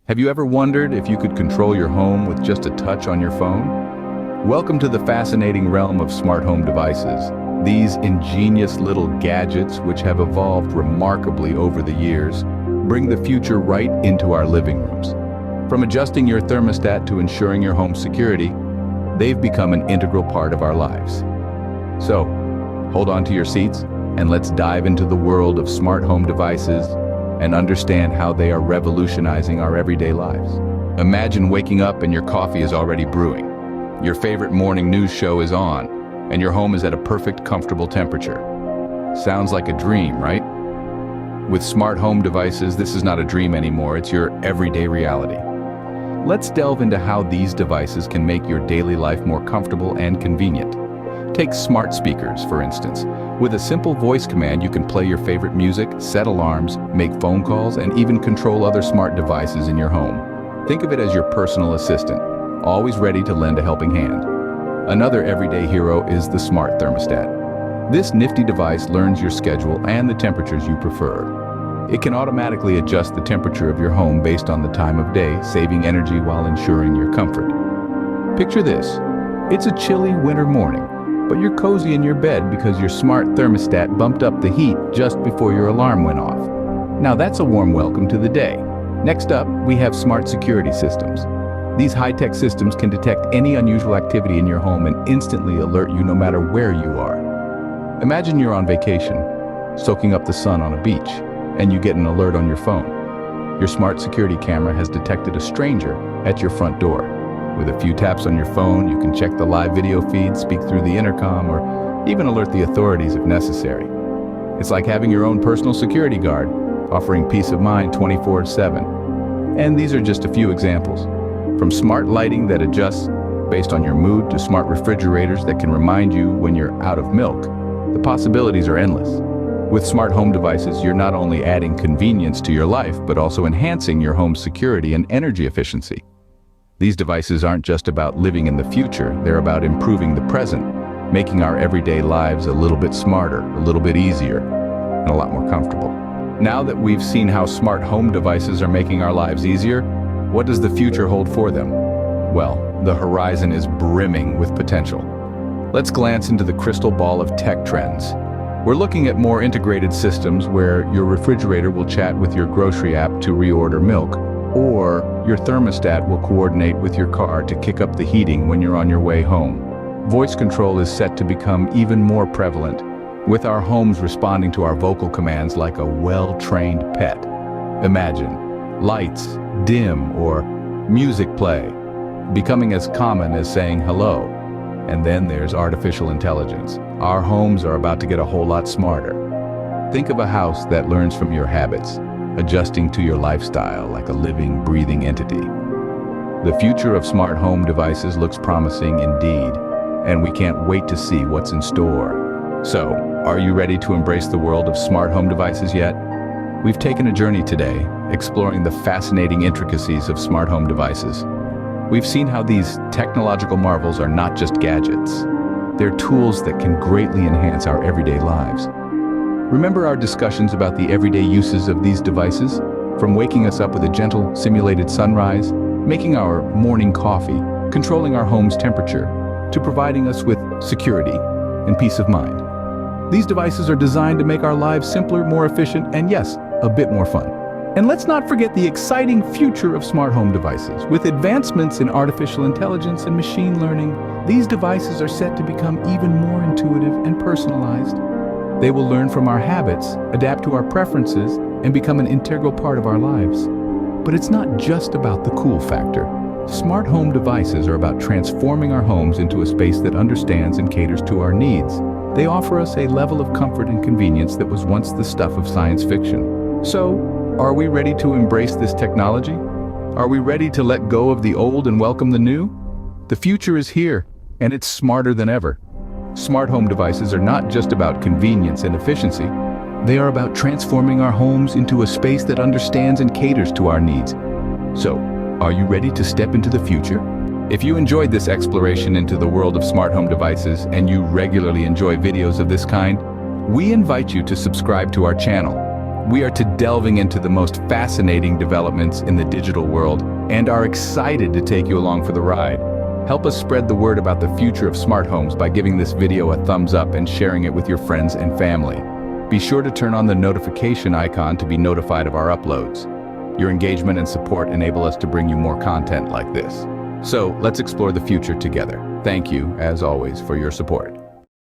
Have you ever wondered if you could control your home with just a touch on your phone? Welcome to the fascinating realm of smart home devices. These ingenious little gadgets, which have evolved remarkably over the years, bring the future right into our living rooms. From adjusting your thermostat to ensuring your home's security, they've become an integral part of our lives. So, hold on to your seats and let's dive into the world of smart home devices and understand how they are revolutionizing our everyday lives. Imagine waking up and your coffee is already brewing. Your favorite morning news show is on, and your home is at a perfect, comfortable temperature. Sounds like a dream, right? With smart home devices, this is not a dream anymore, it's your everyday reality. Let's delve into how these devices can make your daily life more comfortable and convenient. Take smart speakers, for instance. With a simple voice command, you can play your favorite music, set alarms, make phone calls, and even control other smart devices in your home. Think of it as your personal assistant, always ready to lend a helping hand. Another everyday hero is the smart thermostat. This nifty device learns your schedule and the temperatures you prefer. It can automatically adjust the temperature of your home based on the time of day, saving energy while ensuring your comfort. Picture this. It's a chilly winter morning, but you're cozy in your bed because your smart thermostat bumped up the heat just before your alarm went off. Now that's a warm welcome to the day. Next up, we have smart security systems. These high-tech systems can detect any unusual activity in your home and instantly alert you no matter where you are. Imagine you're on vacation, soaking up the sun on a beach, and you get an alert on your phone. Your smart security camera has detected a stranger at your front door. With a few taps on your phone, you can check the live video feed, speak through the intercom, or even alert the authorities if necessary. It's like having your own personal security guard, offering peace of mind 24/7. And these are just a few examples. From smart lighting that adjusts based on your mood to smart refrigerators that can remind you when you're out of milk, the possibilities are endless. With smart home devices, you're not only adding convenience to your life, but also enhancing your home's security and energy efficiency. These devices aren't just about living in the future, they're about improving the present, making our everyday lives a little bit smarter, a little bit easier, and a lot more comfortable. Now that we've seen how smart home devices are making our lives easier, what does the future hold for them? Well, the horizon is brimming with potential. Let's glance into the crystal ball of tech trends. We're looking at more integrated systems where your refrigerator will chat with your grocery app to reorder milk, or your thermostat will coordinate with your car to kick up the heating when you're on your way home. Voice control is set to become even more prevalent, with our homes responding to our vocal commands like a well-trained pet. Imagine lights dim or music play, becoming as common as saying hello. And then there's artificial intelligence. Our homes are about to get a whole lot smarter. Think of a house that learns from your habits, adjusting to your lifestyle like a living, breathing entity. The future of smart home devices looks promising indeed, and we can't wait to see what's in store. So, are you ready to embrace the world of smart home devices yet? We've taken a journey today, exploring the fascinating intricacies of smart home devices. We've seen how these technological marvels are not just gadgets. They're tools that can greatly enhance our everyday lives. Remember our discussions about the everyday uses of these devices? From waking us up with a gentle, simulated sunrise, making our morning coffee, controlling our home's temperature, to providing us with security and peace of mind. These devices are designed to make our lives simpler, more efficient, and yes, a bit more fun. And let's not forget the exciting future of smart home devices. With advancements in artificial intelligence and machine learning, these devices are set to become even more intuitive and personalized. They will learn from our habits, adapt to our preferences, and become an integral part of our lives. But it's not just about the cool factor. Smart home devices are about transforming our homes into a space that understands and caters to our needs. They offer us a level of comfort and convenience that was once the stuff of science fiction. So, are we ready to embrace this technology? Are we ready to let go of the old and welcome the new? The future is here, and it's smarter than ever. Smart home devices are not just about convenience and efficiency. They are about transforming our homes into a space that understands and caters to our needs. So, are you ready to step into the future? If you enjoyed this exploration into the world of smart home devices and you regularly enjoy videos of this kind, we invite you to subscribe to our channel. We are delving into the most fascinating developments in the digital world and are excited to take you along for the ride. Help us spread the word about the future of smart homes by giving this video a thumbs up and sharing it with your friends and family. Be sure to turn on the notification icon to be notified of our uploads. Your engagement and support enable us to bring you more content like this. So let's explore the future together. Thank you, as always, for your support.